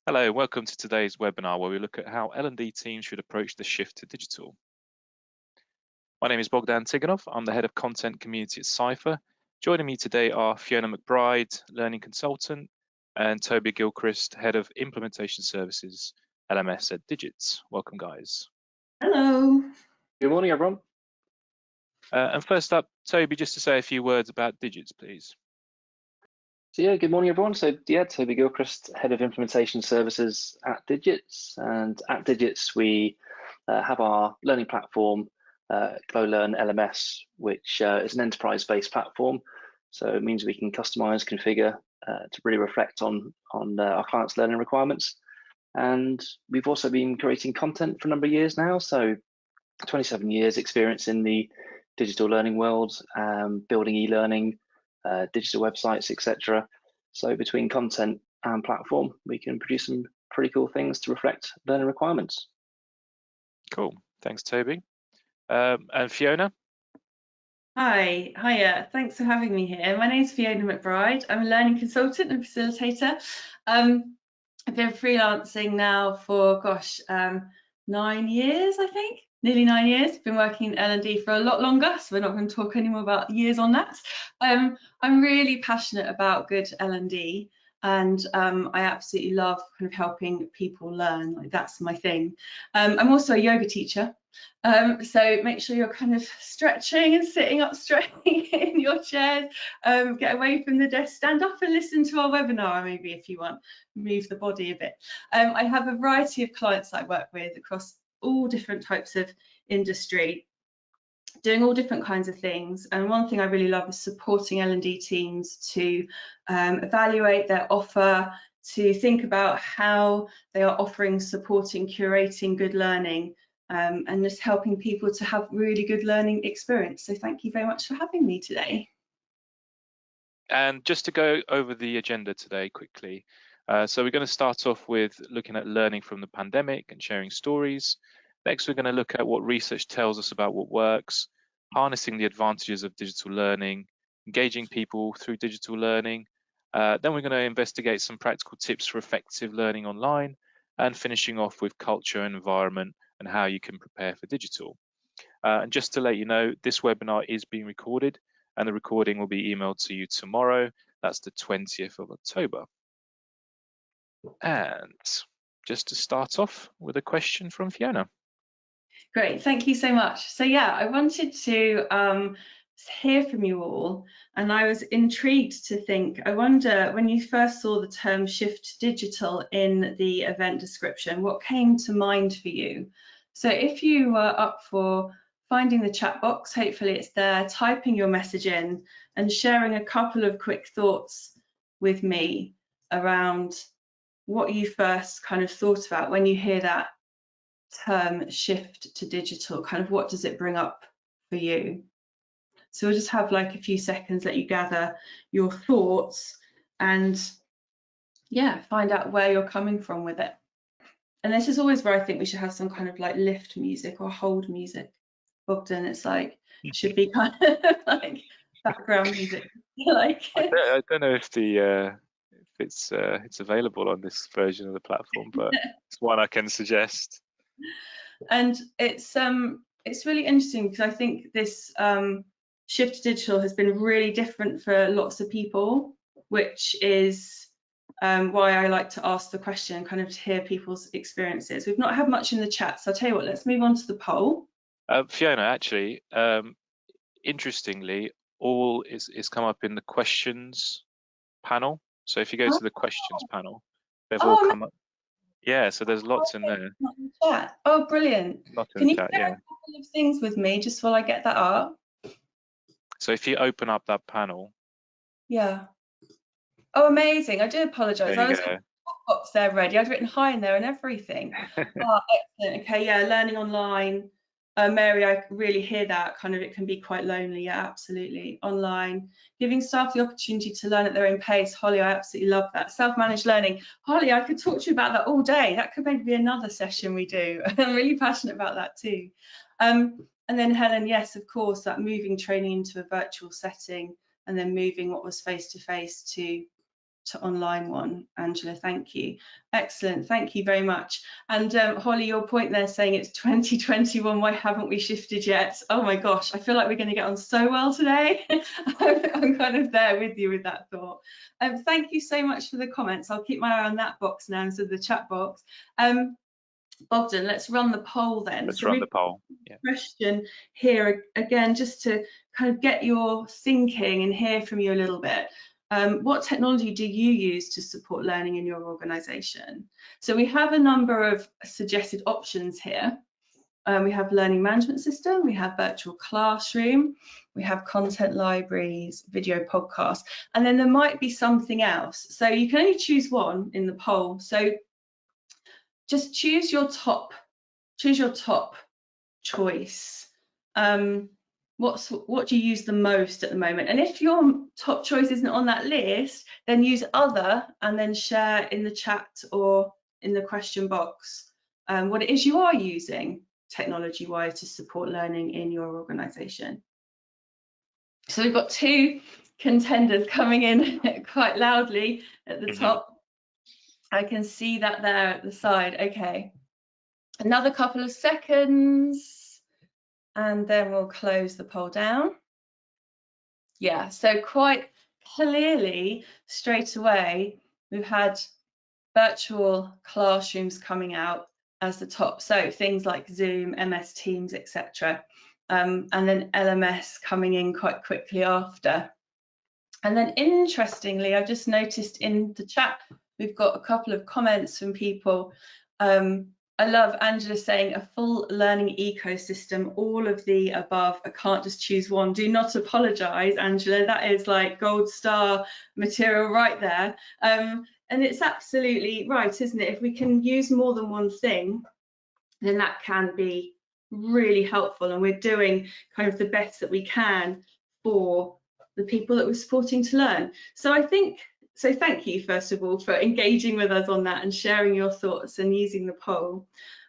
Hello, welcome to today's webinar where we look at how L&D teams should approach the shift to digital. My name is Bogdan Tiganov. I'm the Head of Content Community at Cypher. Joining me today are Fiona McBride, Learning Consultant, and Toby Gilchrist, Head of Implementation Services, LMS at Digits. Welcome, guys. Hello. Good morning, everyone. And first up, Toby, just to say a few words about Digits, please. So good morning, everyone. Toby Gilchrist, Head of Implementation Services at Digits. And at Digits, we have our learning platform, GlowLearn LMS, which is an enterprise-based platform. So it means we can customize, configure to really reflect on our clients' learning requirements. And we've also been creating content for a number of years now. So 27 years experience in the digital learning world, building e-learning, digital websites, etc. So between content and platform, we can produce some pretty cool things to reflect learning requirements. Cool, thanks, Toby. And Fiona? Hiya, thanks for having me here. My name is Fiona McBride. I'm a learning consultant and facilitator. I've been freelancing now for, 9 years, I think. Nearly 9 years. Been working in L&D for a lot longer, so we're not going to talk anymore about years on that. I'm really passionate about good L&D, and I absolutely love kind of helping people learn. Like, that's my thing. I'm also a yoga teacher, so make sure you're kind of stretching and sitting up straight in your chairs. Get away from the desk, stand up and listen to our webinar, maybe, if you want. Move the body a bit. I have a variety of clients I work with across all different types of industry, doing all different kinds of things. And one thing I really love is supporting L&D teams to evaluate their offer, to think about how they are offering, supporting, curating good learning, and just helping people to have really good learning experience. So thank you very much for having me today. And just to go over the agenda today quickly. So we're going to start off with looking at learning from the pandemic and sharing stories. Next, we're going to look at what research tells us about what works, harnessing the advantages of digital learning, engaging people through digital learning. Then we're going to investigate some practical tips for effective learning online, and finishing off with culture and environment and how you can prepare for digital. And just to let you know, this webinar is being recorded, and the recording will be emailed to you tomorrow. That's the 20th of October. And just to start off with a question from Fiona. Great, thank you so much. So yeah, I wanted to hear from you all, and I was intrigued to think, I wonder, when you first saw the term shift digital in the event description, what came to mind for you? So if you were up for finding the chat box, hopefully it's there, typing your message in and sharing a couple of quick thoughts with me around what you first kind of thought about when you hear that term shift to digital. Kind of what does it bring up for you? So we'll just have like a few seconds, let you gather your thoughts and yeah, find out where you're coming from with it. And this is always where I think we should have some kind of like lift music or hold music. Bogdan, it's like should be kind of like background music. Like I don't know if it's available on this version of the platform, but it's one I can suggest. And it's really interesting because I think this shift to digital has been really different for lots of people, which is why I like to ask the question, kind of to hear people's experiences. We've not had much in the chat, so I'll tell you what, let's move on to the poll. Fiona, actually, interestingly, all is come up in the questions panel. So if you go to the questions panel, they've all come up. Yeah, so there's lots in there. Not in the chat. Oh, brilliant. Can you share a couple of things with me just while I get that up? So if you open up that panel. Yeah. Oh, amazing. I do apologise. I was box there ready. I'd written hi in there and everything. Oh, excellent. Okay, yeah, learning online. Mary, I really hear that. Kind of, it can be quite lonely. Yeah, absolutely. Online, giving staff the opportunity to learn at their own pace. Holly, I absolutely love that. Self-managed learning. Holly, I could talk to you about that all day. That could maybe be another session we do. I'm really passionate about that too. And then Helen, yes, of course, that moving training into a virtual setting and then moving what was face-to-face to to online one. Angela, thank you. Excellent, thank you very much. And Holly, your point there saying it's 2021, why haven't we shifted yet? Oh my gosh, I feel like we're going to get on so well today. I'm kind of there with you with that thought. Thank you so much for the comments. I'll keep my eye on that box now, so the chat box. Bogdan, let's run the poll then. Let's run the poll. Yeah. Question here again, just to kind of get your thinking and hear from you a little bit. What technology do you use to support learning in your organisation? So we have a number of suggested options here. We have learning management system, we have virtual classroom, we have content libraries, video podcasts, and then there might be something else. So you can only choose one in the poll. So just choose your top choice. What do you use the most at the moment? And if your top choice isn't on that list, then use other and then share in the chat or in the question box what it is you are using technology-wise to support learning in your organisation. So we've got two contenders coming in quite loudly at the top. I can see that there at the side. Okay, another couple of seconds and then we'll close the poll down. Yeah, so quite clearly straight away we've had virtual classrooms coming out as the top, so things like Zoom, MS Teams, etc. And then LMS coming in quite quickly after. And then interestingly, I've just noticed in the chat we've got a couple of comments from people. I love Angela saying a full learning ecosystem, all of the above. I can't just choose one. Do not apologise, Angela. That is like gold star material right there. And it's absolutely right, isn't it? If we can use more than one thing, then that can be really helpful. And we're doing kind of the best that we can for the people that we're supporting to learn. So I think, so thank you, first of all, for engaging with us on that and sharing your thoughts and using the poll.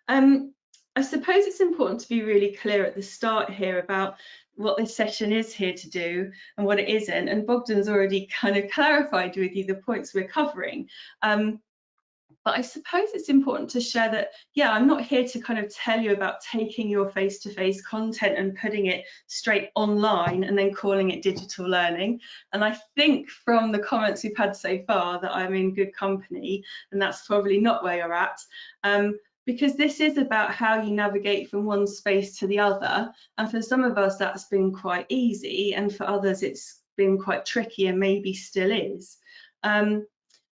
I suppose it's important to be really clear at the start here about what this session is here to do and what it isn't. And Bogdan's already kind of clarified with you the points we're covering. But I suppose it's important to share that, yeah, I'm not here to kind of tell you about taking your face-to-face content and putting it straight online and then calling it digital learning. And I think from the comments we've had so far that I'm in good company, and that's probably not where you're at. Because this is about how you navigate from one space to the other. And for some of us, that's been quite easy. And for others, it's been quite tricky and maybe still is.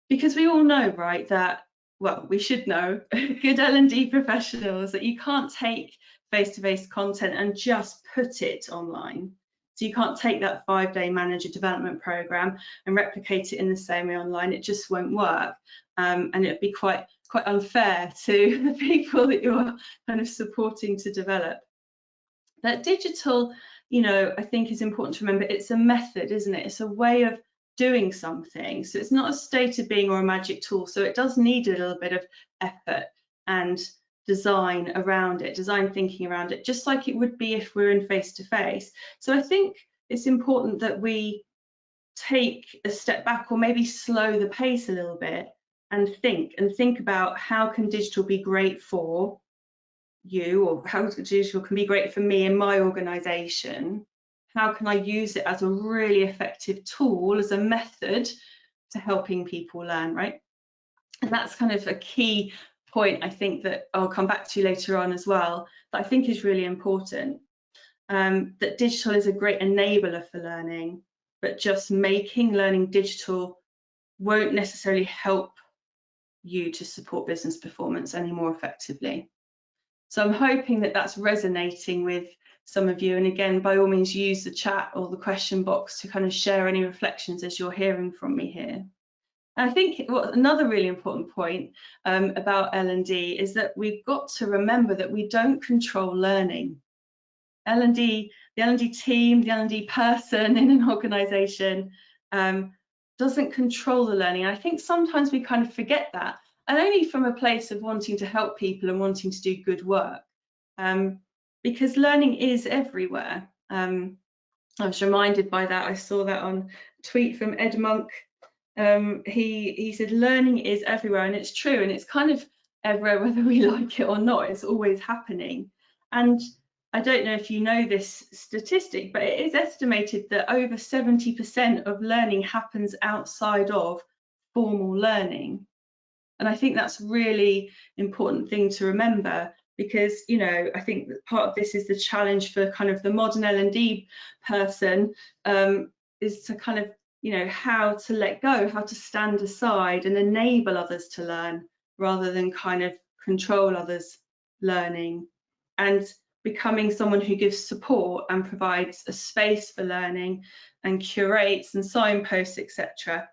Because we all know, right, that, well, we should know, good L&D professionals, that you can't take face-to-face content and just put it online. So you can't take that 5-day manager development program and replicate it in the same way online. It just won't work. And it'd be quite unfair to the people that you're kind of supporting to develop. That digital, you know, I think is important to remember, it's a method, isn't it? It's a way of doing something. So it's not a state of being or a magic tool. So it does need a little bit of effort and design around it, design thinking around it, just like it would be if we're in face-to-face. So I think it's important that we take a step back or maybe slow the pace a little bit and think about how can digital be great for you, or how digital can be great for me in my organisation. How can I use it as a really effective tool, as a method to helping people learn, right? And that's kind of a key point, I think, that I'll come back to later on as well, that I think is really important. That digital is a great enabler for learning, but just making learning digital won't necessarily help you to support business performance any more effectively. So I'm hoping that that's resonating with some of you. And again, by all means, use the chat or the question box to kind of share any reflections as you're hearing from me here. And I think another really important point about L&D is that we've got to remember that we don't control learning. L&D, the L&D team, the L&D person in an organisation doesn't control the learning. And I think sometimes we kind of forget that, and only from a place of wanting to help people and wanting to do good work, because learning is everywhere. I was reminded by that. I saw that on a tweet from Ed Monk he said learning is everywhere, and it's true, and it's kind of everywhere whether we like it or not. It's always happening. And I don't know if you know this statistic, but it is estimated that over 70% of learning happens outside of formal learning. And I think that's really important thing to remember, because, you know, I think that part of this is the challenge for kind of the modern L&D person, is to kind of, you know, how to let go, how to stand aside and enable others to learn rather than kind of control others' learning, and becoming someone who gives support and provides a space for learning and curates and signposts, etc.,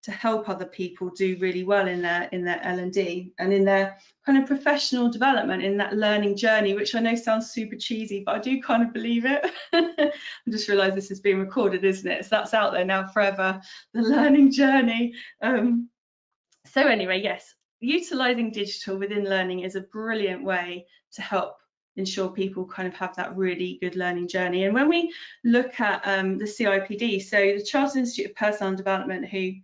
to help other people do really well in their L&D and in their kind of professional development, in that learning journey, which I know sounds super cheesy, but I do kind of believe it. I just realised this is being recorded, isn't it? So that's out there now forever, the learning journey. So anyway, yes, utilising digital within learning is a brilliant way to help ensure people kind of have that really good learning journey. And when we look at the CIPD, so the Chartered Institute of Personnel Development, who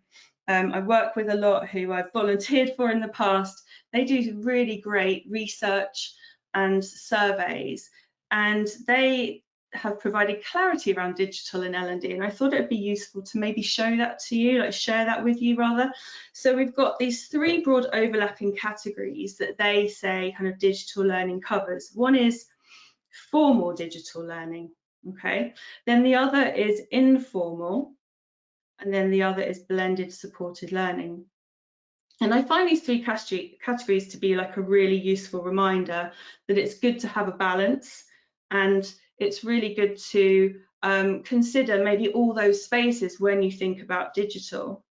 I work with a lot, who I've volunteered for in the past, they do really great research and surveys, and they have provided clarity around digital in L&D, and I thought it would be useful to maybe show that to you, like share that with you rather. So we've got these three broad overlapping categories that they say kind of digital learning covers. One is formal digital learning, okay? Then the other is informal, and then the other is blended supported learning. And I find these three categories to be like a really useful reminder that it's good to have a balance, and it's really good to consider maybe all those spaces when you think about digital.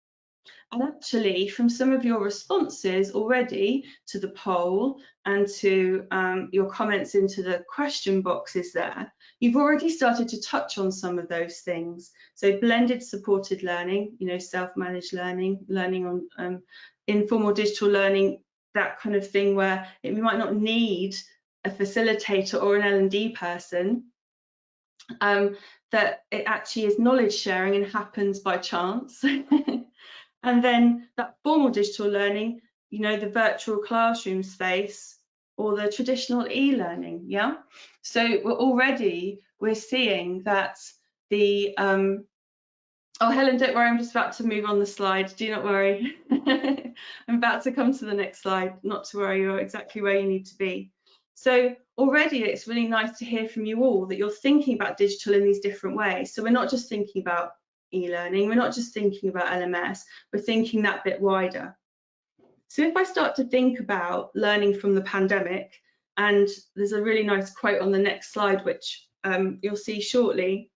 And actually, from some of your responses already to the poll and to your comments into the question boxes there, you've already started to touch on some of those things. So blended supported learning, you know, self-managed learning, learning on informal digital learning, that kind of thing where we might not need a facilitator or an L&D person, that it actually is knowledge sharing and happens by chance. And then that formal digital learning, you know, the virtual classroom space or the traditional e-learning, yeah? So we're seeing that the, oh, Helen, don't worry, I'm just about to move on the slide. Do not worry. I'm about to come to the next slide. Not to worry, you're exactly where you need to be. So already it's really nice to hear from you all that you're thinking about digital in these different ways. So we're not just thinking about e-learning, we're not just thinking about LMS, we're thinking that bit wider. So if I start to think about learning from the pandemic, and there's a really nice quote on the next slide, which you'll see shortly.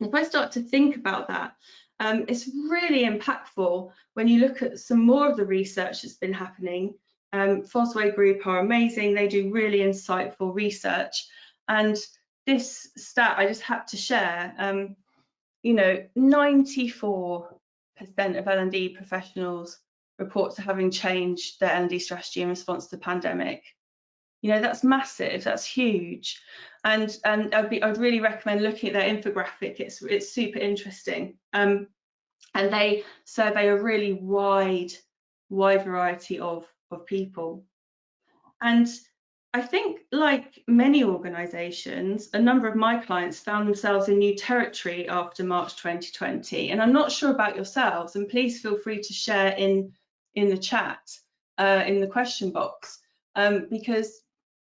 If I start to think about that, it's really impactful when you look at some more of the research that's been happening. Fosway Group are amazing, they do really insightful research. And this stat I just had to share, you know, 94% of L&D professionals report to having changed their L&D strategy in response to the pandemic. You know, that's massive, that's huge. And I'd really recommend looking at their infographic, it's super interesting. And they survey a really wide variety of people. And I think, like many organisations, a number of my clients found themselves in new territory after March 2020. And I'm not sure about yourselves, and please feel free to share in the chat, in the question box, because,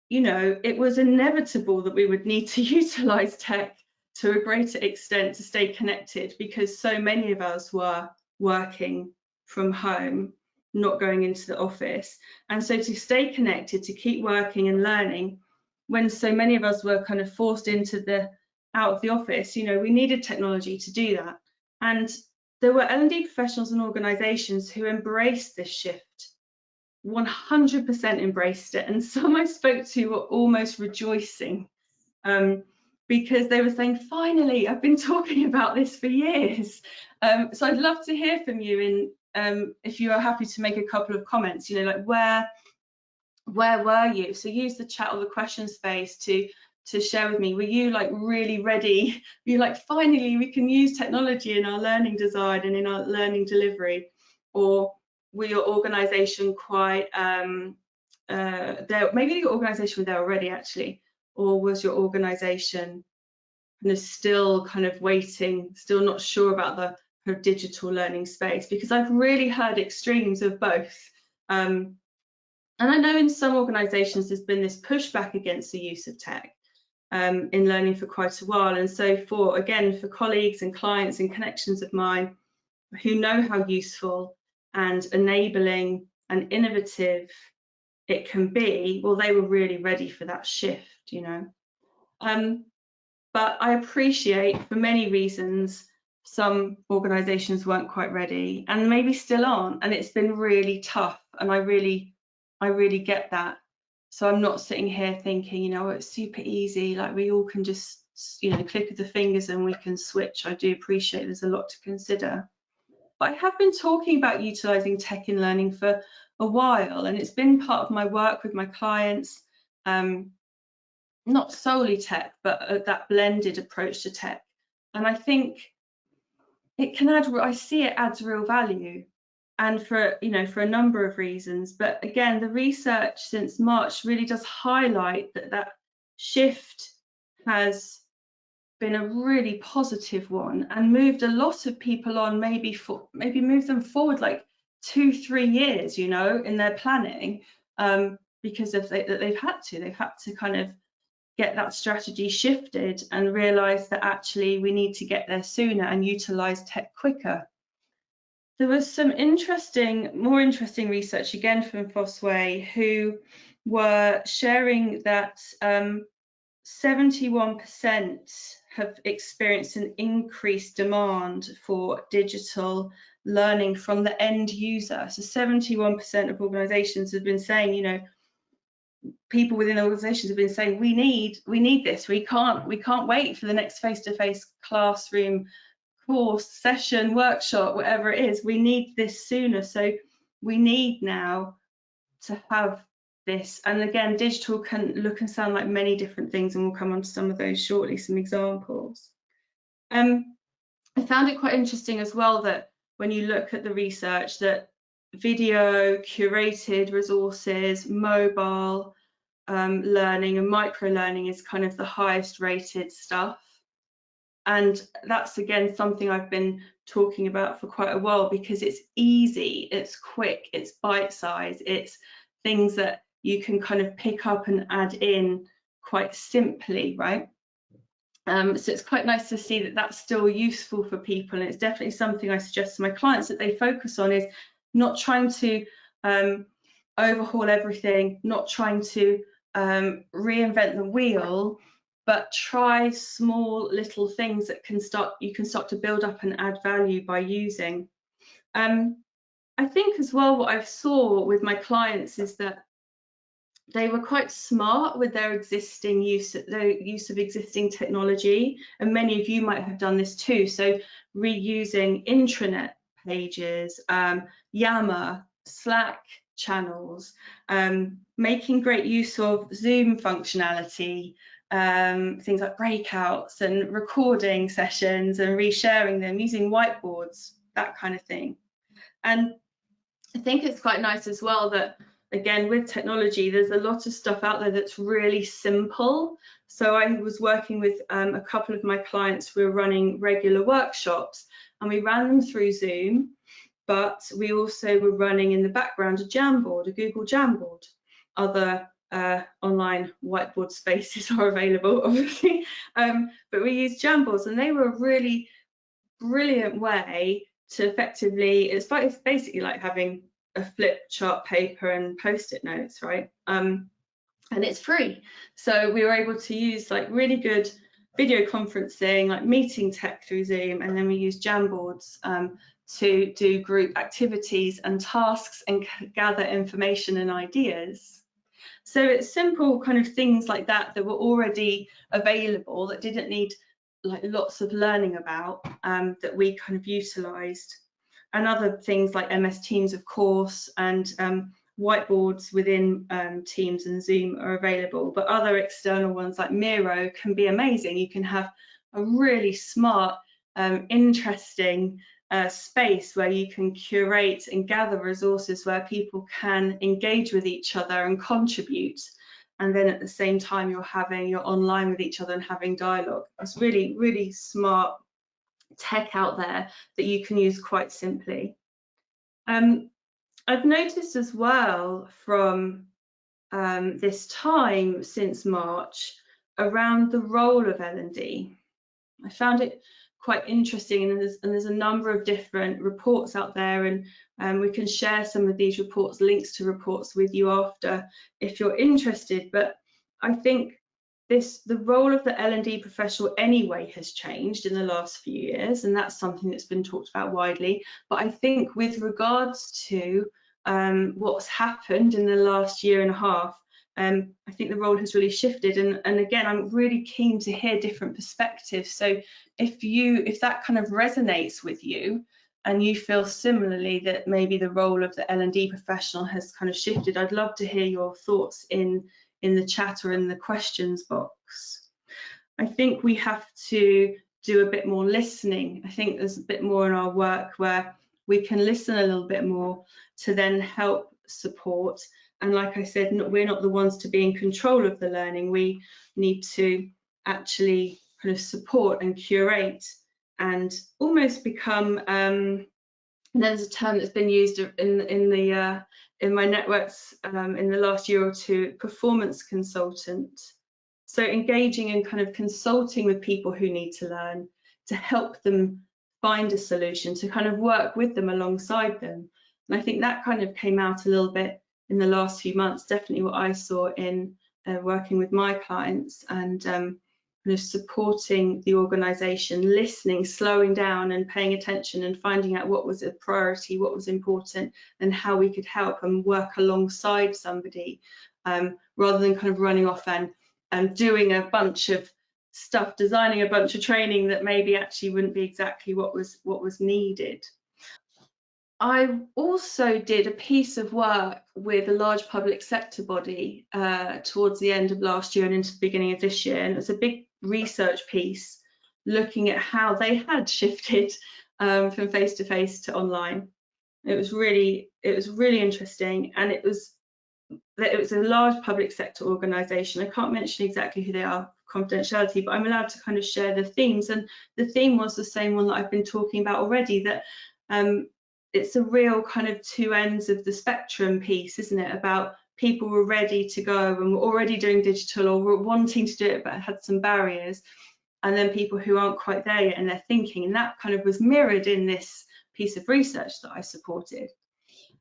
you know, it was inevitable that we would need to utilise tech to a greater extent to stay connected, because so many of us were working from home, not going into the office. And so to stay connected, to keep working and learning, when so many of us were kind of forced out of the office, you know, we needed technology to do that. And there were L&D professionals and organisations who embraced this shift, 100% embraced it. And some I spoke to were almost rejoicing, because they were saying, finally, I've been talking about this for years. So I'd love to hear from you if you are happy to make a couple of comments, you know, like where were you? So use the chat or the question space to to share with me, were you like really ready? Were you like, finally we can use technology in our learning design and in our learning delivery? Or were your organisation quite there? Maybe your organisation was there already actually, or was your organisation kind of still kind of waiting, still not sure about the kind of digital learning space? Because I've really heard extremes of both. And I know in some organisations there's been this pushback against the use of tech in learning for quite a while. And so for colleagues and clients and connections of mine who know how useful and enabling and innovative it can be, well, they were really ready for that shift, you know. But I appreciate, for many reasons, some organisations weren't quite ready and maybe still aren't, and it's been really tough, and I really get that. So I'm not sitting here thinking, you know, it's super easy, like we all can just, you know, click of the fingers and we can switch. I do appreciate there's a lot to consider. But I have been talking about utilising tech in learning for a while, and it's been part of my work with my clients, not solely tech, but that blended approach to tech. And I think it can add, I see it adds real value, and for, you know, for a number of reasons. But again, the research since March really does highlight that that shift has been a really positive one and moved a lot of people on, maybe moved them forward like 2-3 years, you know, in their planning, because they've had to kind of get that strategy shifted and realize that actually we need to get there sooner and utilize tech quicker. There was some more interesting research again from Fosway, who were sharing that 71% have experienced an increased demand for digital learning from the end user. So 71% of organizations have been saying, you know, people within organizations have been saying, we need this. We can't wait for the next face-to-face classroom course, session, workshop, whatever it is. We need this sooner. So we need now to have this. And again, digital can look and sound like many different things, and we'll come on to some of those shortly, some examples. I found it quite interesting as well that when you look at the research, that video, curated resources, mobile learning and micro learning is kind of the highest rated stuff. And that's again something I've been talking about for quite a while, because it's easy, it's quick, it's bite-sized, it's things that you can kind of pick up and add in quite simply, right? So it's quite nice to see that that's still useful for people, and it's definitely something I suggest to my clients that they focus on, is not trying to overhaul everything, not trying to reinvent the wheel, but try small little things that you can start to build up and add value by using. I think as well, what I saw with my clients is that they were quite smart with their existing use of existing technology, and many of you might have done this too. So reusing intranet pages, Yammer, Slack channels, making great use of Zoom functionality, things like breakouts and recording sessions and resharing them, using whiteboards, that kind of thing. And I think it's quite nice as well that, again, with technology, there's a lot of stuff out there that's really simple. So I was working with a couple of my clients who were running regular workshops, and we ran them through Zoom, but we also were running in the background a Jamboard, a Google Jamboard. Other online whiteboard spaces are available, obviously, but we used Jamboards, and they were a really brilliant way to effectively, it's basically like having a flip chart paper and post-it notes, right? And it's free. So we were able to use like really good video conferencing, like meeting tech through Zoom, and then we use Jamboards to do group activities and tasks and gather information and ideas. So it's simple kind of things like that were already available, that didn't need like lots of learning about, that we kind of utilised. And other things like MS Teams, of course, and whiteboards within Teams and Zoom are available, but other external ones like Miro can be amazing. You can have a really smart, interesting space where you can curate and gather resources where people can engage with each other and contribute. And then at the same time, you're online with each other and having dialogue. It's really, really smart tech out there that you can use quite simply. I've noticed as well from this time since March around the role of L&D. I found it quite interesting, and there's a number of different reports out there, and we can share some of these reports, links to reports with you after if you're interested. But I think the role of the L&D professional anyway has changed in the last few years, and that's something that's been talked about widely. But I think with regards to what's happened in the last year and a half, I think the role has really shifted, and again, I'm really keen to hear different perspectives. So if that kind of resonates with you and you feel similarly that maybe the role of the L&D professional has kind of shifted, I'd love to hear your thoughts in the chat or in the questions box. I think we have to do a bit more listening. I think there's a bit more in our work where we can listen a little bit more to then help support. And like I said, we're not the ones to be in control of the learning. We need to actually kind of support and curate and almost become, there's a term that's been used in my networks in the last year or two, performance consultant. So engaging and kind of consulting with people who need to learn to help them find a solution, to kind of work with them alongside them. And I think that kind of came out a little bit in the last few months, definitely what I saw in working with my clients, and kind of supporting the organisation, listening, slowing down and paying attention and finding out what was a priority, what was important, and how we could help and work alongside somebody, rather than kind of running off and doing a bunch of stuff, designing a bunch of training that maybe actually wouldn't be exactly what was needed. I also did a piece of work with a large public sector body towards the end of last year and into the beginning of this year, and it was a big research piece looking at how they had shifted from face-to-face to online. It was really interesting, and it was a large public sector organisation. I can't mention exactly who they are, confidentiality, but I'm allowed to kind of share the themes, and the theme was the same one that I've been talking about already, that it's a real kind of two ends of the spectrum piece, isn't it? About people were ready to go and were already doing digital or were wanting to do it but had some barriers, and then people who aren't quite there yet and they're thinking, and that kind of was mirrored in this piece of research that I supported.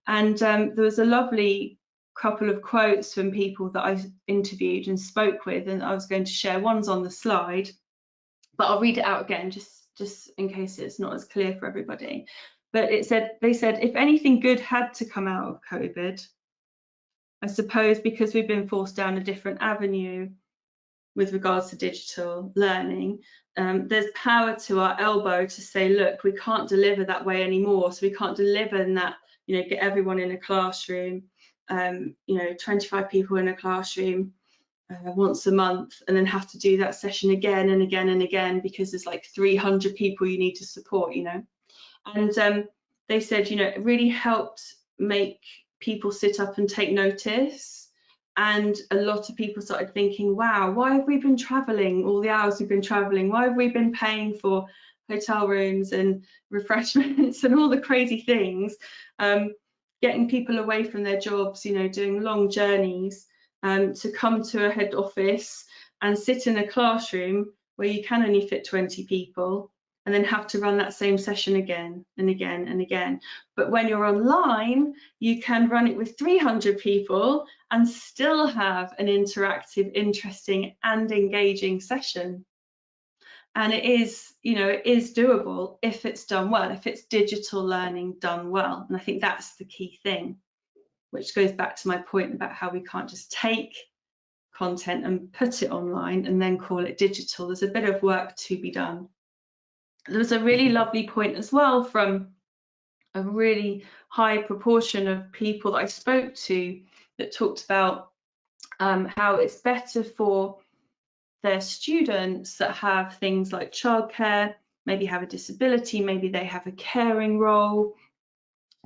And there was a lovely couple of quotes from people that I interviewed and spoke with, and I was going to share. One's on the slide, but I'll read it out again just in case it's not as clear for everybody. But they said, if anything good had to come out of COVID, I suppose because we've been forced down a different avenue with regards to digital learning, there's power to our elbow to say, look, we can't deliver that way anymore. So we can't deliver in that, get everyone in a classroom, 25 people in a classroom once a month, and then have to do that session again and again and again because there's like 300 people you need to support, And they said, it really helped make people sit up and take notice. And a lot of people started thinking, wow, why have we been traveling all the hours we've been traveling? Why have we been paying for hotel rooms and refreshments and all the crazy things? Getting people away from their jobs, doing long journeys to come to a head office and sit in a classroom where you can only fit 20 people, and then have to run that same session again and again and again. But when you're online, you can run it with 300 people and still have an interactive, interesting and engaging session. And it is doable if it's done well, if it's digital learning done well. And I think that's the key thing, which goes back to my point about how we can't just take content and put it online and then call it digital. There's a bit of work to be done. There was a really lovely point as well from a really high proportion of people that I spoke to that talked about how it's better for their students that have things like childcare, maybe have a disability, maybe they have a caring role,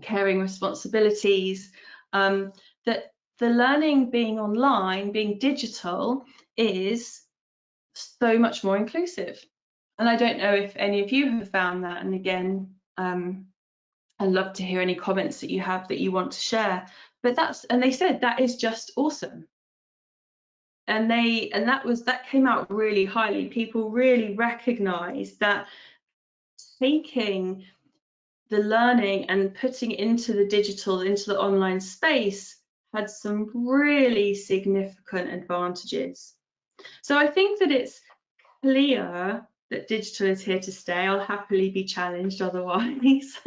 caring responsibilities, that the learning being online, being digital, is so much more inclusive. And I don't know if any of you have found that. And again, I'd love to hear any comments that you have that you want to share. But and they said that is just awesome. And that came out really highly. People really recognized that taking the learning and putting it into the digital, into the online space, had some really significant advantages. So I think that it's clear that digital is here to stay. I'll happily be challenged otherwise.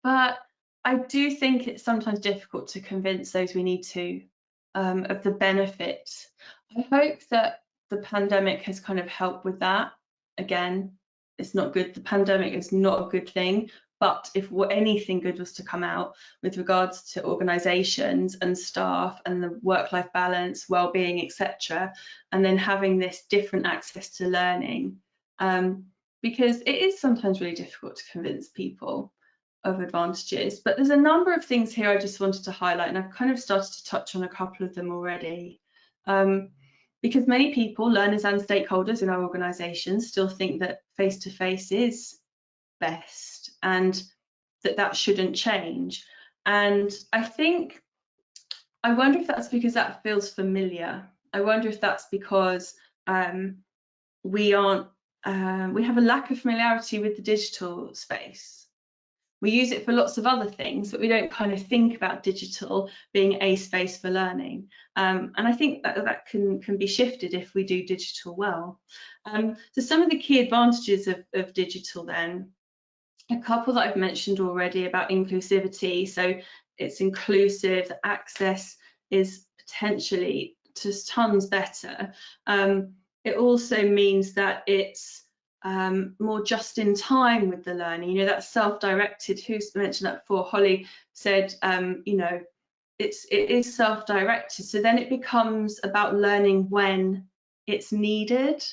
But I do think it's sometimes difficult to convince those we need to of the benefit. I hope that the pandemic has kind of helped with that. Again, it's not good. The pandemic is not a good thing. But if anything good was to come out with regards to organisations and staff and the work-life balance, well-being, etc., and then having this different access to learning, because it is sometimes really difficult to convince people of advantages. But there's a number of things here I just wanted to highlight, and I've kind of started to touch on a couple of them already. Because many people, learners and stakeholders in our organisations, still think that face-to-face is best and that shouldn't change. And I wonder if that's because that feels familiar. I wonder if that's because we have a lack of familiarity with the digital space. We use it for lots of other things, but we don't kind of think about digital being a space for learning. And I think that can be shifted if we do digital well. So some of the key advantages of digital then, a couple that I've mentioned already about inclusivity. So it's inclusive, the access is potentially just tons better. It also means that it's more just in time with the learning. You know, that's self-directed. Who's mentioned that before? Holly said, you know, it is self-directed. So then it becomes about learning when it's needed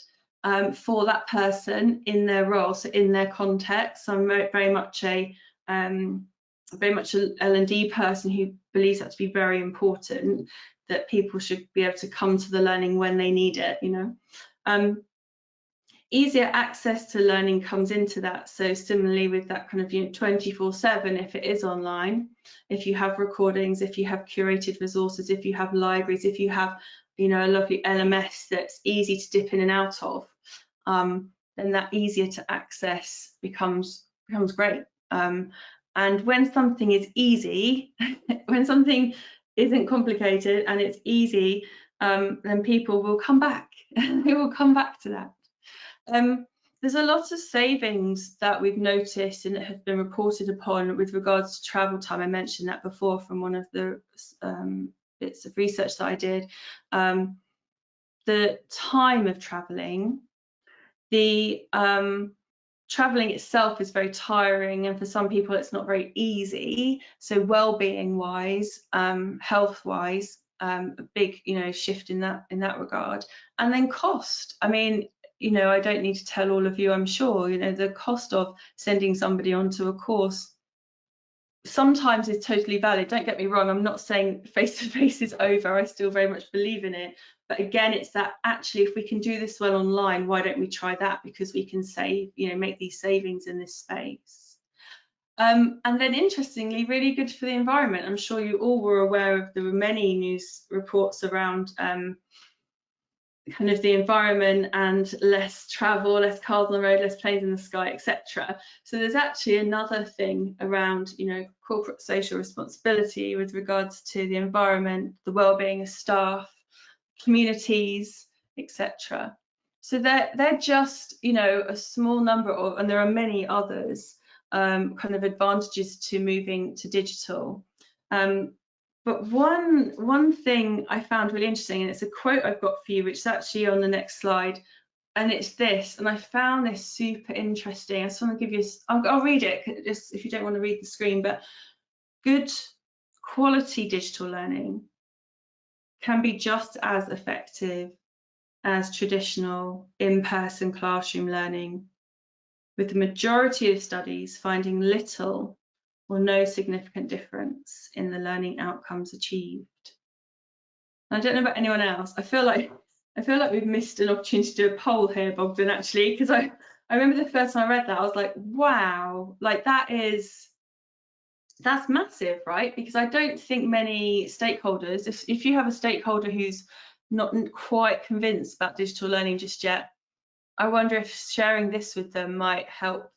for that person in their role, so in their context. So I'm very much a L&D person who believes that to be very important, that people should be able to come to the learning when they need it, you know. Easier access to learning comes into that. So similarly with that kind of, you know, 24/7, if it is online, if you have recordings, if you have curated resources, if you have libraries, if you have, you know, a lovely LMS that's easy to dip in and out of, then that easier to access becomes great. And when something is easy, when something isn't complicated and it's easy, then people will come back. They will come back to that. There's a lot of savings that we've noticed and that have been reported upon with regards to travel time. I mentioned that before from one of the bits of research that I did. The time of traveling, the traveling itself is very tiring, and for some people it's not very easy. So well-being wise, health wise, a big, you know, shift in that regard. And then cost. I mean, you know, I don't need to tell all of you, I'm sure, you know, the cost of sending somebody onto a course sometimes is totally valid. Don't get me wrong, I'm not saying face-to-face is over. I still very much believe in it. But again, it's that actually, if we can do this well online, why don't we try that? Because we can save, you know, make these savings in this space. And then interestingly, really good for the environment. I'm sure you all were aware of, there were many news reports around kind of the environment and less travel, less cars on the road, less planes in the sky, etc. So there's actually another thing around, you know, corporate social responsibility with regards to the environment, the well-being of staff, communities, etc. So they're just, you know, a small number of, and there are many others, kind of advantages to moving to digital. But one thing I found really interesting, and it's a quote I've got for you, which is actually on the next slide, and it's this, and I found this super interesting. I just want to give you, I'll read it, just if you don't want to read the screen, but good quality digital learning can be just as effective as traditional in-person classroom learning, with the majority of studies finding little or no significant difference in the learning outcomes achieved. I don't know about anyone else. I feel like we've missed an opportunity to do a poll here, Bogdan, actually, because I remember the first time I read that, I was like, wow, like that's massive, right? Because I don't think many stakeholders, if you have a stakeholder who's not quite convinced about digital learning just yet, I wonder if sharing this with them might help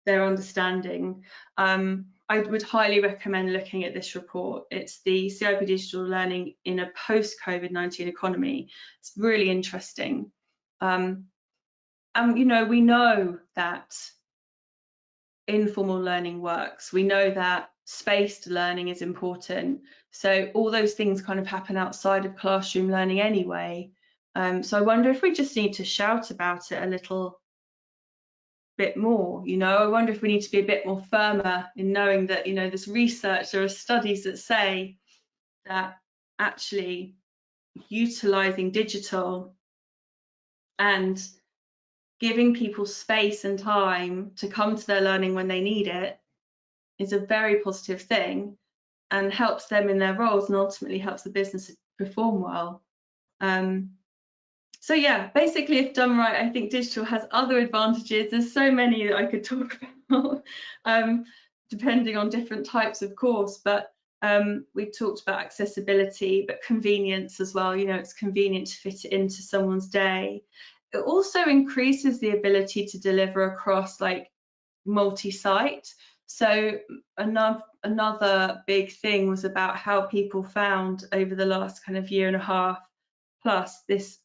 their understanding. I would highly recommend looking at this report. It's the CIP Digital Learning in a Post-COVID-19 Economy. It's really interesting. And you know, we know that informal learning works. We know that spaced learning is important. So all those things kind of happen outside of classroom learning anyway. So I wonder if we just need to shout about it a little bit more. You know, I wonder if we need to be a bit more firmer in knowing that, you know, there's research, there are studies that say that actually utilizing digital and giving people space and time to come to their learning when they need it is a very positive thing and helps them in their roles and ultimately helps the business perform well. So yeah, basically, if done right, I think digital has other advantages. There's so many that I could talk about, depending on different types of course, but we talked about accessibility, but convenience as well. You know, it's convenient to fit it into someone's day. It also increases the ability to deliver across like multi-site. So another big thing was about how people found over the last kind of year and a half plus this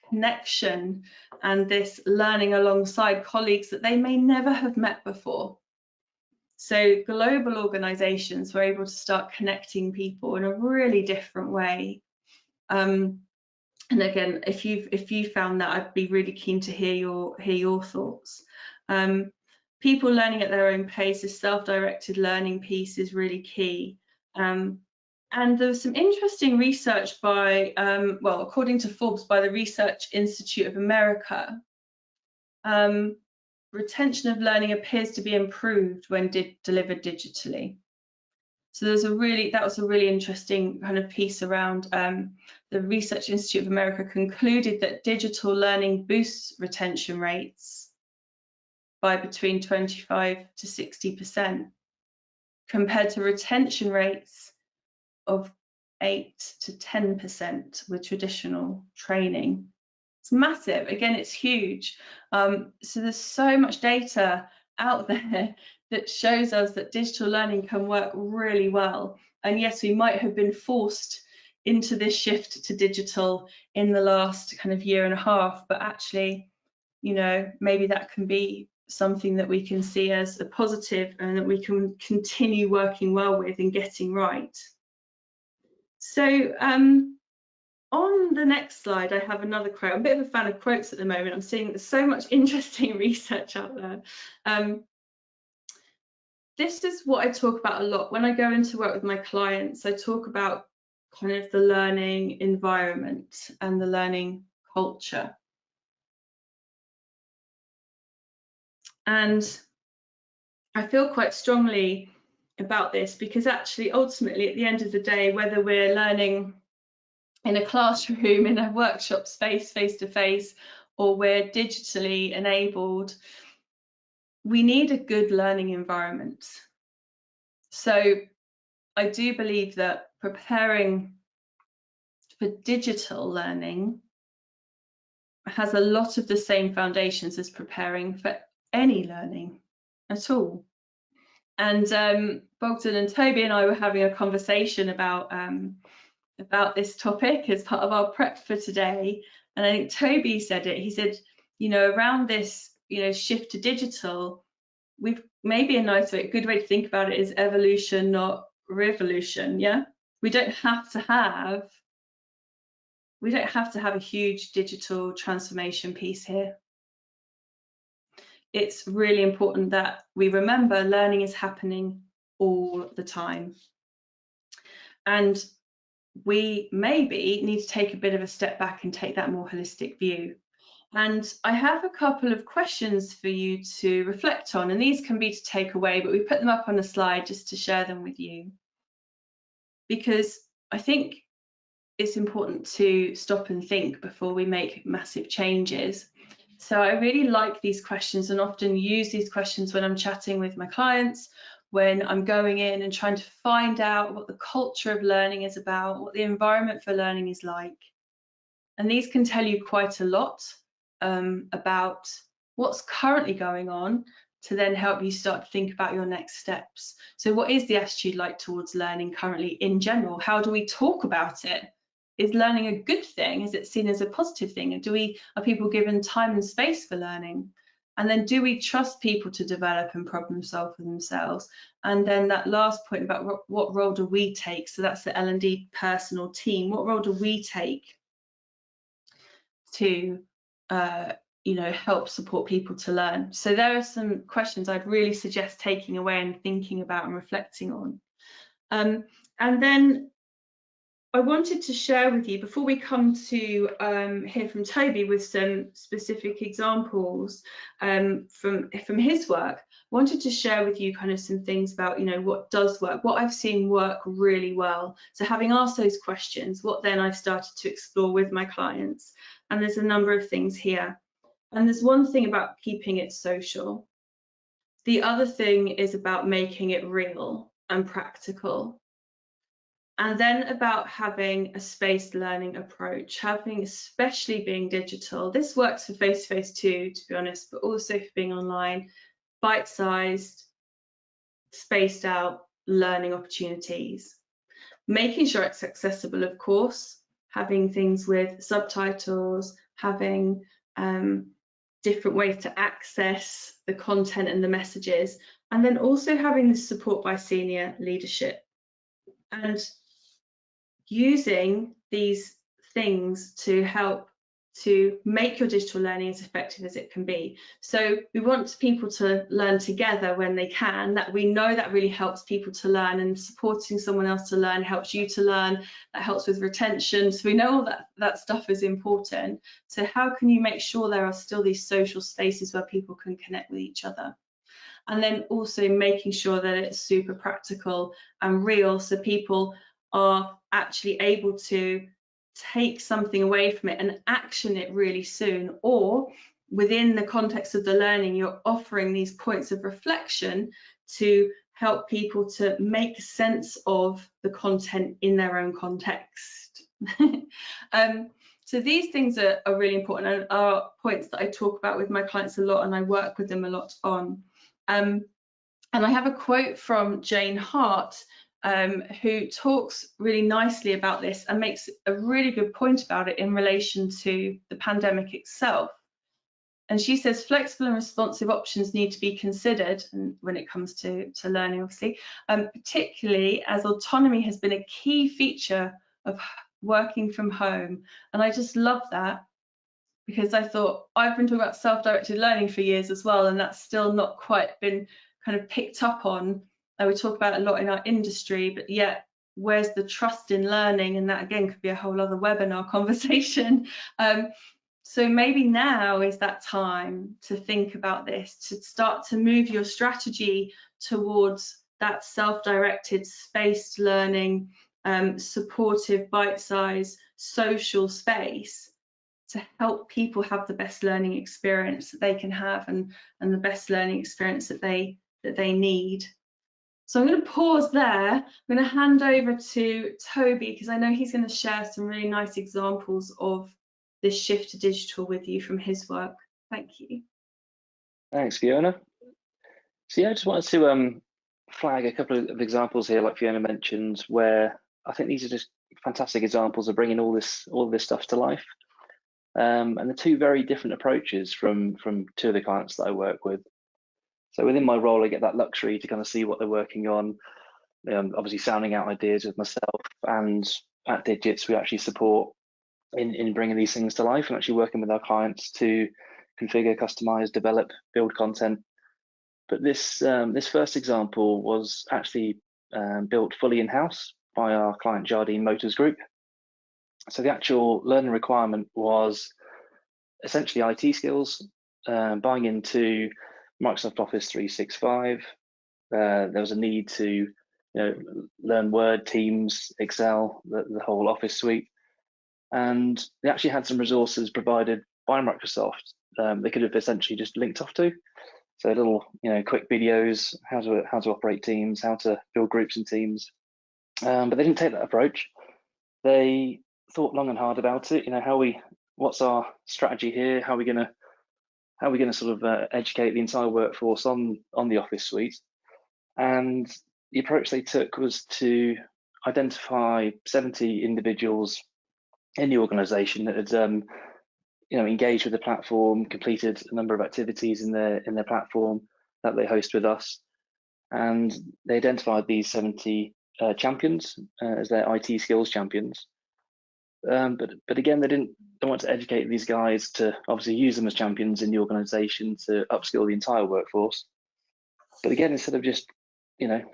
connection and this learning alongside colleagues that they may never have met before. So global organizations were able to start connecting people in a really different way. And again, if you found that, I'd be really keen to hear your thoughts. People learning at their own pace, this self-directed learning piece is really key. And there was some interesting research by, well, according to Forbes, by the Research Institute of America, retention of learning appears to be improved when delivered digitally. So that was a really interesting kind of piece around the Research Institute of America concluded that digital learning boosts retention rates by between 25 to 60% compared to retention rates of 8 to 10% with traditional training. It's massive. Again, it's huge. So there's so much data out there that shows us that digital learning can work really well. And yes, we might have been forced into this shift to digital in the last kind of year and a half, but actually, you know, maybe that can be something that we can see as a positive and that we can continue working well with and getting right. So on the next slide, I have another quote. I'm a bit of a fan of quotes at the moment. I'm seeing there's so much interesting research out there. This is what I talk about a lot. When I go into work with my clients, I talk about kind of the learning environment and the learning culture. And I feel quite strongly about this because actually, ultimately, at the end of the day, whether we're learning in a classroom, in a workshop space, face-to-face, or we're digitally enabled, we need a good learning environment. So I do believe that preparing for digital learning has a lot of the same foundations as preparing for any learning at all. And Bogdan and Toby and I were having a conversation about this topic as part of our prep for today. And I think Toby said it. He said, you know, around this, you know, shift to digital, we've maybe a good way to think about it is evolution, not revolution. Yeah, we don't have to have a huge digital transformation piece here. it's really important that we remember learning is happening all the time. And we maybe need to take a bit of a step back and take that more holistic view. And I have a couple of questions for you to reflect on, and these can be to take away, but we put them up on the slide just to share them with you, because I think it's important to stop and think before we make massive changes. So I really like these questions and often use these questions when I'm chatting with my clients, when I'm going in and trying to find out what the culture of learning is about, what the environment for learning is like. And these can tell you quite a lot about what's currently going on to then help you start to think about your next steps. So what is the attitude like towards learning currently in general? How do we talk about it? Is learning a good thing? Is it seen as a positive thing? And are people given time and space for learning? And then do we trust people to develop and problem solve for themselves? And then that last point about what role do we take? So that's the L&D personal team. What role do we take to help support people to learn? So there are some questions I'd really suggest taking away and thinking about and reflecting on. And then I wanted to share with you, before we come to hear from Toby with some specific examples from his work, I wanted to share with you kind of some things about, what does work, what I've seen work really well. So having asked those questions, what then I've started to explore with my clients. And there's a number of things here. And there's one thing about keeping it social. The other thing is about making it real and practical. And then about having a spaced learning approach, especially being digital. This works for face-to-face too, to be honest, but also for being online, bite-sized, spaced out learning opportunities. Making sure it's accessible, of course, having things with subtitles, having different ways to access the content and the messages, and then also having the support by senior leadership. And using these things to help to make your digital learning as effective as it can be. So we want people to learn together when they can. That we know that really helps people to learn, and supporting someone else to learn helps you to learn. That helps with retention. So we know all that stuff is important. So how can you make sure there are still these social spaces where people can connect with each other? And then also making sure that it's super practical and real, so people are actually able to take something away from it and action it really soon, or within the context of the learning, you're offering these points of reflection to help people to make sense of the content in their own context. So these things are really important and are points that I talk about with my clients a lot, and I work with them a lot on. And I have a quote from Jane Hart, who talks really nicely about this and makes a really good point about it in relation to the pandemic itself. And she says flexible and responsive options need to be considered, and when it comes to learning, obviously, particularly as autonomy has been a key feature of working from home. And I just love that, because I thought I've been talking about self-directed learning for years as well, and that's still not quite been kind of picked up on. We talk about it a lot in our industry, but yet where's the trust in learning? And that again could be a whole other webinar conversation. So maybe now is that time to think about this, to start to move your strategy towards that self-directed, spaced learning, supportive, bite-sized, social space, to help people have the best learning experience that they can have, and the best learning experience that they need. So I'm going to pause there. I'm going to hand over to Toby, because I know he's going to share some really nice examples of this shift to digital with you from his work. Thank you. Thanks, Fiona. So yeah, I just wanted to flag a couple of examples here, like Fiona mentioned, where I think these are just fantastic examples of bringing all this stuff to life. And the two very different approaches from two of the clients that I work with. So within my role, I get that luxury to kind of see what they're working on, obviously sounding out ideas with myself, and at Digits we actually support in bringing these things to life and actually working with our clients to configure, customize, develop, build content. But this first example was actually built fully in-house by our client Jardine Motors Group. So the actual learning requirement was essentially IT skills, buying into Microsoft Office 365. There was a need to learn Word, Teams, Excel, the whole Office suite. And they actually had some resources provided by Microsoft. They could have essentially just linked off to. So little, quick videos, how to operate teams, how to build groups and teams. But they didn't take that approach. They thought long and hard about it. What's our strategy here? How are we gonna sort of educate the entire workforce on the Office suite? And the approach they took was to identify 70 individuals in the organisation that had engaged with the platform, completed a number of activities in their platform that they host with us, and they identified these 70 champions as their IT skills champions. But again, they want to educate these guys to obviously use them as champions in the organisation to upskill the entire workforce. But again, instead of just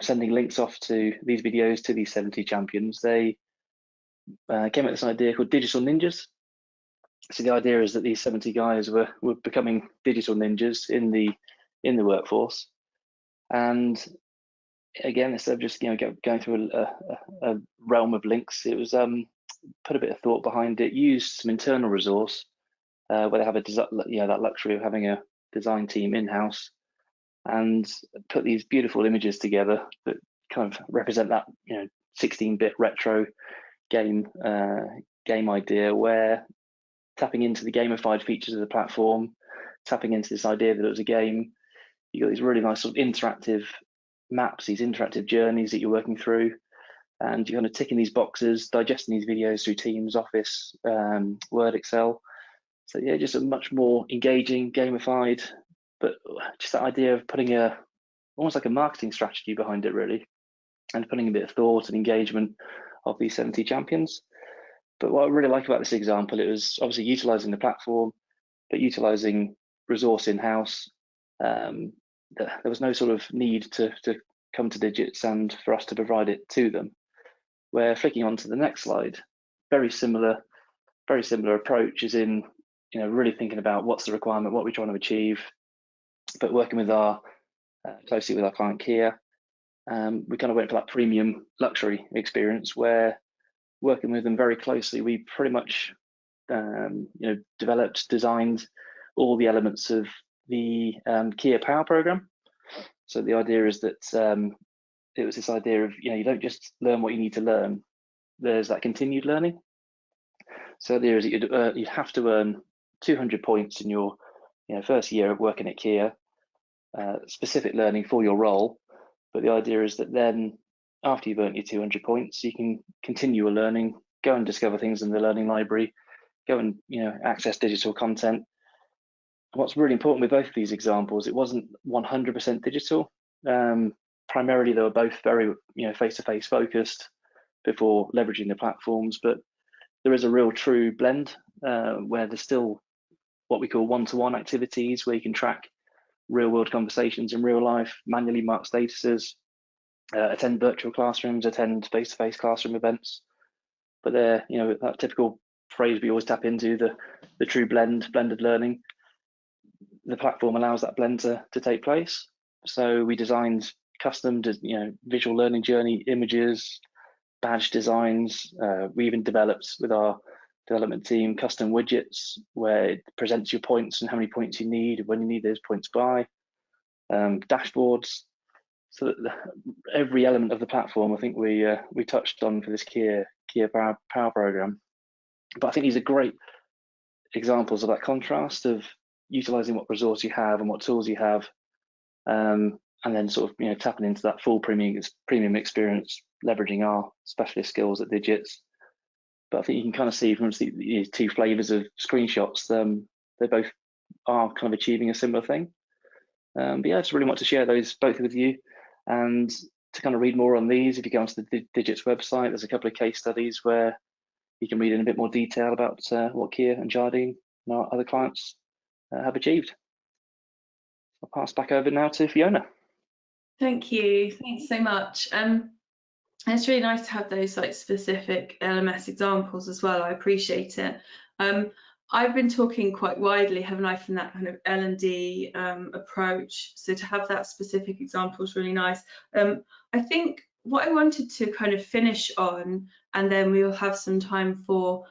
sending links off to these videos to these 70 champions, they came up with this idea called digital ninjas. So the idea is that these 70 guys were becoming digital ninjas in the workforce, and again, instead of just going through a realm of links, it was put a bit of thought behind it, used some internal resource where they have that luxury of having a design team in-house, and put these beautiful images together that kind of represent that 16-bit retro game idea, where tapping into the gamified features of the platform, tapping into this idea that it was a game, you got these really nice sort of interactive maps, these interactive journeys that you're working through, and you're kind of ticking these boxes, digesting these videos through Teams, Office, Word, Excel. So yeah, just a much more engaging, gamified, but just that idea of putting almost like a marketing strategy behind it, really, and putting a bit of thought and engagement of these 70 champions. But what I really like about this example, it was obviously utilizing the platform, but utilizing resource in-house. There was no sort of need to come to Digits and for us to provide it to them. We're flicking on to the next slide. Very similar approach is in really thinking about what's the requirement, what we're trying to achieve, but working with closely with our client Kia. We kind of went for that premium luxury experience where, working with them very closely, we pretty much developed, designed all the elements of the Kia Power Program. So the idea is that it was this idea of you don't just learn what you need to learn. There's that continued learning. So the idea is that you'd have to earn 200 points in your first year of working at Kia, specific learning for your role. But the idea is that then, after you've earned your 200 points, you can continue your learning, go and discover things in the learning library, go and access digital content. What's really important with both of these examples, it wasn't 100% digital. Primarily, they were both very face-to-face focused before leveraging the platforms, but there is a real true blend where there's still what we call one-to-one activities where you can track real-world conversations in real life, manually mark statuses, attend virtual classrooms, attend face-to-face classroom events. But they're that typical phrase we always tap into, the true blended learning. The platform allows that blend to take place. So we designed custom visual learning journey images, badge designs. We even developed with our development team custom widgets where it presents your points and how many points you need, when you need those points by, dashboards. So that every element of the platform, I think we touched on for this Kia Power Program. But I think these are great examples of that contrast of utilizing what resource you have and what tools you have, and then sort of tapping into that full premium experience, leveraging our specialist skills at Digits. But I think you can kind of see from these two flavors of screenshots, they both are kind of achieving a similar thing. But yeah, I just really want to share those both with you, and to kind of read more on these, if you go onto the Digits website, there's a couple of case studies where you can read in a bit more detail about what Kia and Jardine and our other clients have achieved. I'll pass back over now to Fiona. Thank you. Thanks so much. It's really nice to have those like specific LMS examples as well. I appreciate it. I've been talking quite widely, haven't I, from that kind of L&D approach. So to have that specific example is really nice. I think what I wanted to kind of finish on, and then we will have some time for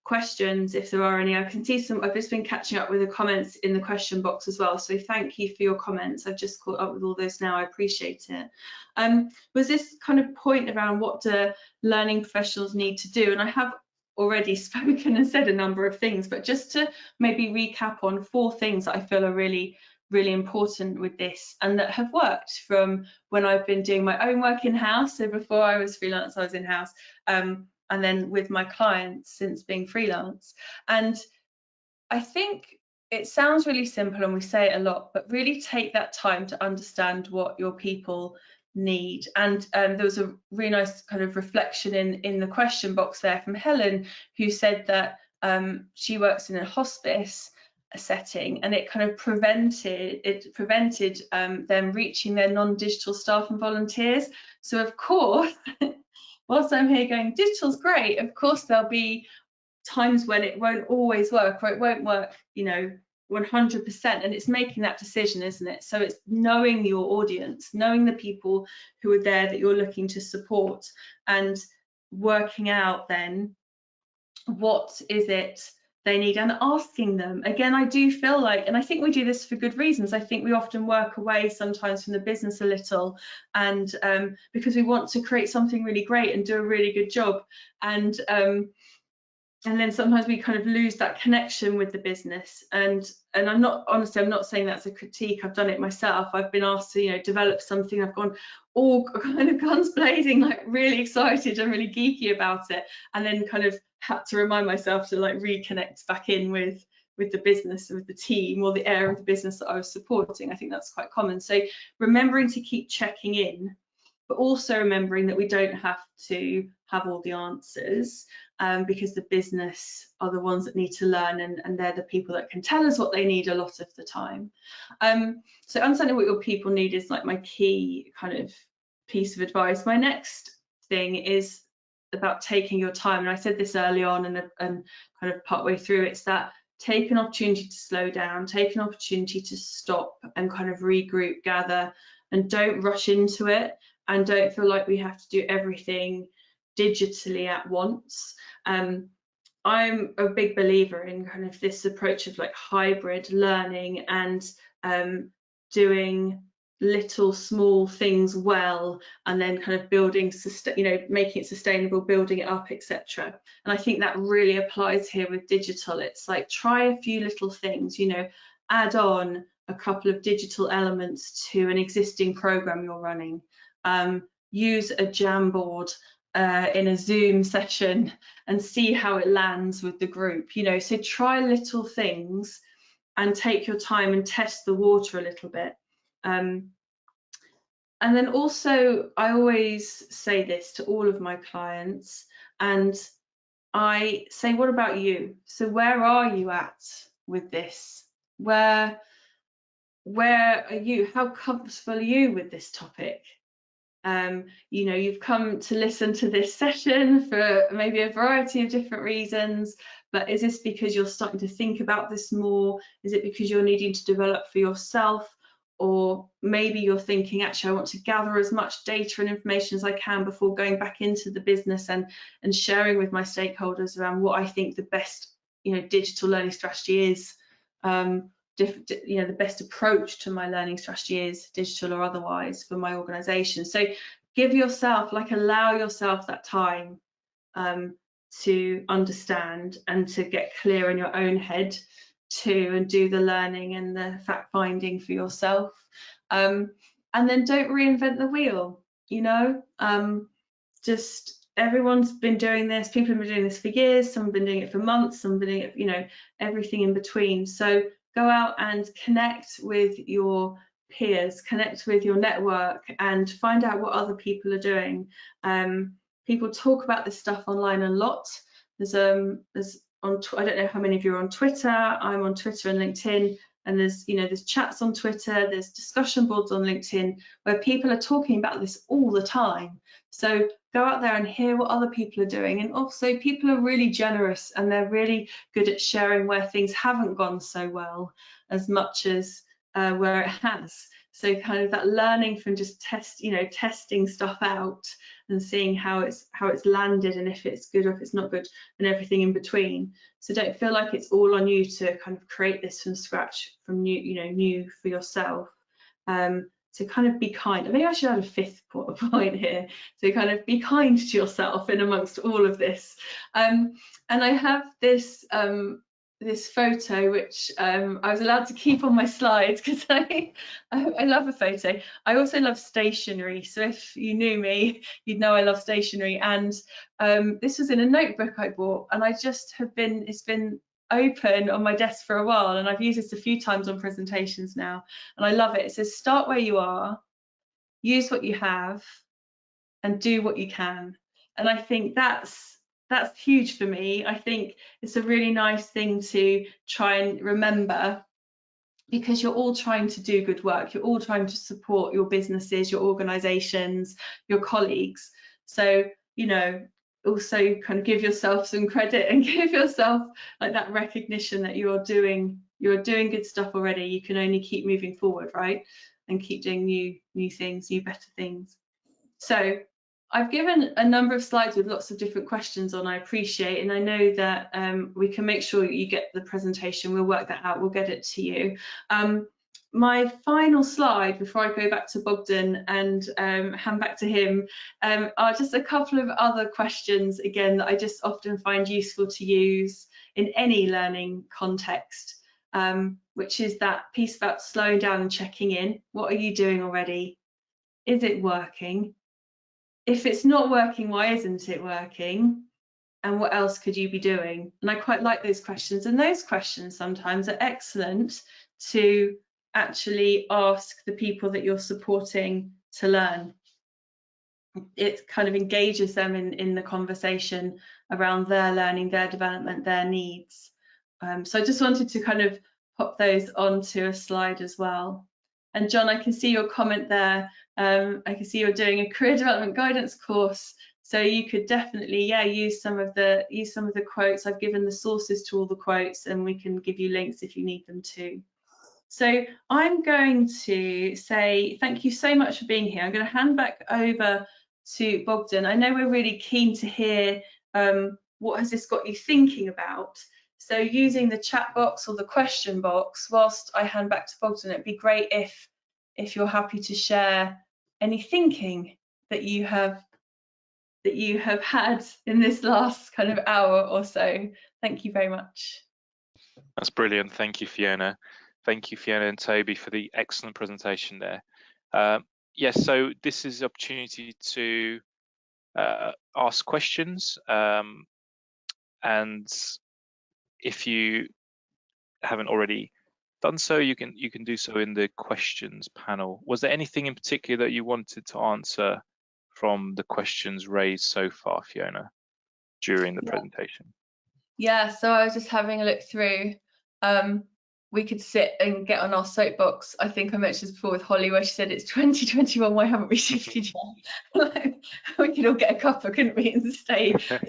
questions if there are any. I can see some. I've just been catching up with the comments in the question box as well, so thank you for your comments. I've just caught up with all those now. I appreciate it. Was this kind of point around what do learning professionals need to do, and I have already spoken and said a number of things, but just to maybe recap on 4 things that I feel are really important with this and that have worked from when I've been doing my own work in-house. So before I was freelance, I was in-house, and then with my clients since being freelance. And I think it sounds really simple and we say it a lot, but really take that time to understand what your people need. And there was a really nice kind of reflection in the question box there from Helen, who said that she works in a hospice setting, and it kind of prevented them reaching their non-digital staff and volunteers. So of course, whilst I'm here going, digital's great, of course there'll be times when it won't always work, or it won't work, you know, 100%, and it's making that decision, isn't it? So it's knowing your audience, knowing the people who are there that you're looking to support, and working out then what is it they need and asking them. Again, I do feel like, and I think we do this for good reasons, I think we often work away sometimes from the business a little, and because we want to create something really great and do a really good job, and then sometimes we kind of lose that connection with the business. And I'm not, honestly, I'm not saying that's a critique. I've done it myself. I've been asked to, you know, develop something. I've gone all kind of guns blazing, like really excited and really geeky about it, and then kind of had to remind myself to like reconnect back in with the business, with the team, or the area of the business that I was supporting. I think that's quite common. So remembering to keep checking in, but also remembering that we don't have to have all the answers, because the business are the ones that need to learn, and they're the people that can tell us what they need a lot of the time. So understanding what your people need is like my key kind of piece of advice. My next thing is about taking your time, and I said this early on and kind of partway through. It's that take an opportunity to slow down, take an opportunity to stop and kind of regroup, gather, and don't rush into it, and don't feel like we have to do everything digitally at once. I'm a big believer in kind of this approach of like hybrid learning, and doing little small things well, and then kind of building, you know, making it sustainable, building it up, etc. And I think that really applies here with digital. It's like try a few little things, you know, add on a couple of digital elements to an existing program you're running, use a Jamboard in a Zoom session and see how it lands with the group, you know. So try little things and take your time and test the water a little bit. And then also, I always say this to all of my clients, and I say, what about you? So where are you at with this? Where are you? How comfortable are you with this topic? You know, you've come to listen to this session for maybe a variety of different reasons, but is this because you're starting to think about this more? Is it because you're needing to develop for yourself? Or maybe you're thinking, actually, I want to gather as much data and information as I can before going back into the business and sharing with my stakeholders around what I think the best, you know, digital learning strategy is. You know, the best approach to my learning strategy is, digital or otherwise, for my organization. So give yourself, like, allow yourself that time to understand and to get clear in your own head too, and do the learning and the fact finding for yourself. And then don't reinvent the wheel, you know. Just everyone's been doing this, people have been doing this for years, some have been doing it for months, some have been doing it, you know, everything in between. So go out and connect with your peers, connect with your network, and find out what other people are doing. People talk about this stuff online a lot. There's I don't know how many of you are on Twitter. I'm on Twitter and LinkedIn, and there's chats on Twitter, there's discussion boards on LinkedIn where people are talking about this all the time. So go out there and hear what other people are doing. And also people are really generous and they're really good at sharing where things haven't gone so well as much as where it has. So kind of that learning from just testing stuff out and seeing how it's landed and if it's good or if it's not good and everything in between. So don't feel like it's all on you to kind of create this from scratch, from new for yourself. To kind of be kind. I think I should add a fifth point here. So kind of be kind to yourself in amongst all of this. And I have this this photo which I was allowed to keep on my slides because I love a photo. I also love stationery, so if you knew me you'd know I love stationery, and this was in a notebook I bought, and it's been open on my desk for a while, and I've used this a few times on presentations now, and I love it. It says start where you are, use what you have, and do what you can. And I think that's huge for me. I think it's a really nice thing to try and remember, because you're all trying to do good work. You're all trying to support your businesses, your organizations, your colleagues. So, also kind of give yourself some credit and give yourself like that recognition that you're doing good stuff already. You can only keep moving forward, right? And keep doing new things, new better things. So I've given a number of slides with lots of different questions on, I appreciate, and I know that we can make sure you get the presentation. We'll work that out, we'll get it to you. My final slide before I go back to Bogdan and hand back to him are just a couple of other questions, again, that I just often find useful to use in any learning context, which is that piece about slowing down and checking in. What are you doing already? Is it working? If it's not working, why isn't it working? And what else could you be doing? And I quite like those questions. And those questions sometimes are excellent to actually ask the people that you're supporting to learn. It kind of engages them in the conversation around their learning, their development, their needs. So I just wanted to kind of pop those onto a slide as well. And John, I can see your comment there. I can see you're doing a career development guidance course, so you could definitely, use some of the quotes. I've given the sources to all the quotes, and we can give you links if you need them too. So I'm going to say thank you so much for being here. I'm going to hand back over to Bogdan. I know we're really keen to hear what has this got you thinking about. So using the chat box or the question box, whilst I hand back to Bogdan, it'd be great if you're happy to share any thinking that you have had in this last kind of hour or so. Thank you very much. That's brilliant. Thank you, Fiona. Thank you, Fiona and Toby, for the excellent presentation there. Yes, so this is an opportunity to ask questions, and if you haven't already done so, you can do so in the questions panel. Was there anything in particular that you wanted to answer from the questions raised so far, Fiona, during the presentation? Yeah, so I was just having a look through. We could sit and get on our soapbox. I think I mentioned this before with Holly, where she said it's 2021, why haven't we shifted yet? We could all get a cuppa, couldn't we, and stay for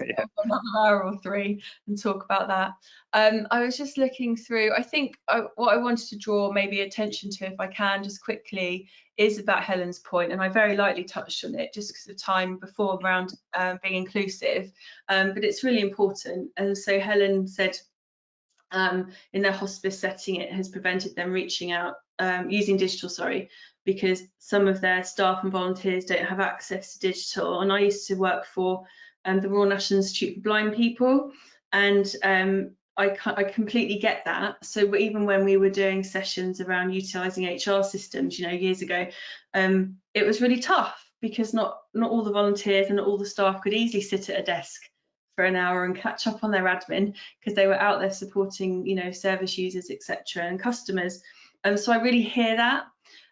another hour or three and talk about that. I was just looking through. I think what I wanted to draw maybe attention to, if I can, just quickly, is about Helen's point, and I very lightly touched on it just because of time before around being inclusive, but it's really important. And so Helen said, in their hospice setting, it has prevented them reaching out using digital, because some of their staff and volunteers don't have access to digital. And I used to work for the Royal National Institute for Blind People, and I completely get that. So even when we were doing sessions around utilising HR systems, years ago, it was really tough because not all the volunteers and not all the staff could easily sit at a desk for an hour and catch up on their admin, because they were out there supporting, service users, etc., and customers. So I really hear that.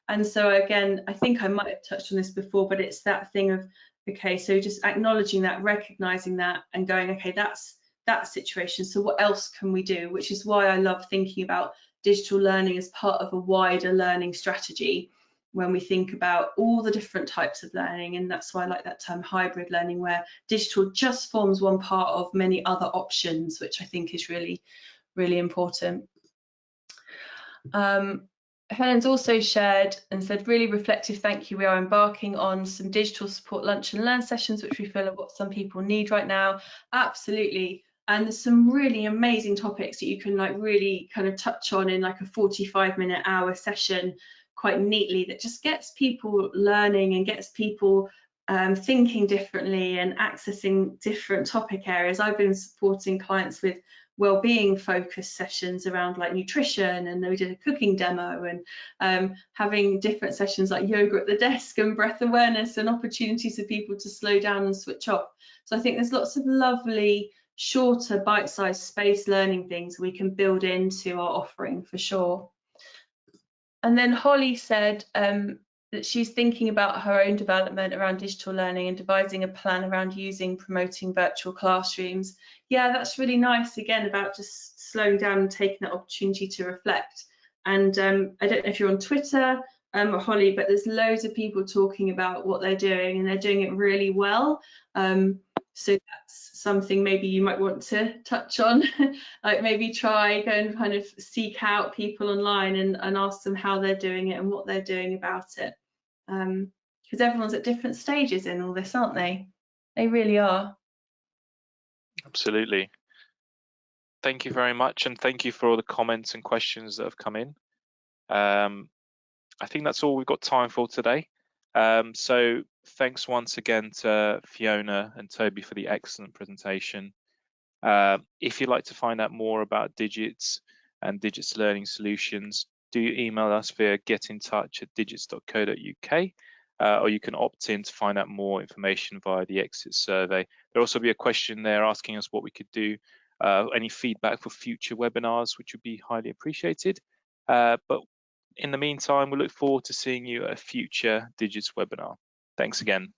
And so again, I think I might have touched on this before, but it's that thing of, okay, so just acknowledging that, recognizing that, and going, okay, that's that situation. So what else can we do? Which is why I love thinking about digital learning as part of a wider learning strategy when we think about all the different types of learning. And that's why I like that term hybrid learning, where digital just forms one part of many other options, which I think is really, really important. Helen's also shared and said, really reflective, thank you. We are embarking on some digital support lunch and learn sessions, which we feel are what some people need right now. Absolutely. And there's some really amazing topics that you can like really kind of touch on in like a 45-minute hour session quite neatly, that just gets people learning and gets people thinking differently and accessing different topic areas. I've been supporting clients with well-being focused sessions around like nutrition, and we did a cooking demo, and having different sessions like yoga at the desk and breath awareness, and opportunities for people to slow down and switch off. So I think there's lots of lovely shorter bite-sized space learning things we can build into our offering for sure. And then Holly said that she's thinking about her own development around digital learning and devising a plan around promoting virtual classrooms. Yeah, that's really nice, again, about just slowing down and taking that opportunity to reflect. And I don't know if you're on Twitter or Holly, but there's loads of people talking about what they're doing, and they're doing it really well. So that's something maybe you might want to touch on. Like maybe go and kind of seek out people online and ask them how they're doing it and what they're doing about it. Because everyone's at different stages in all this, aren't they? They really are. Absolutely. Thank you very much, and thank you for all the comments and questions that have come in. I think that's all we've got time for today. So thanks once again to Fiona and Toby for the excellent presentation. If you'd like to find out more about Digits and Digits Learning Solutions, do email us via getintouch@digits.co.uk, or you can opt in to find out more information via the exit survey. There'll also be a question there asking us what we could do, any feedback for future webinars, which would be highly appreciated. But in the meantime, we look forward to seeing you at a future Digits webinar. Thanks again.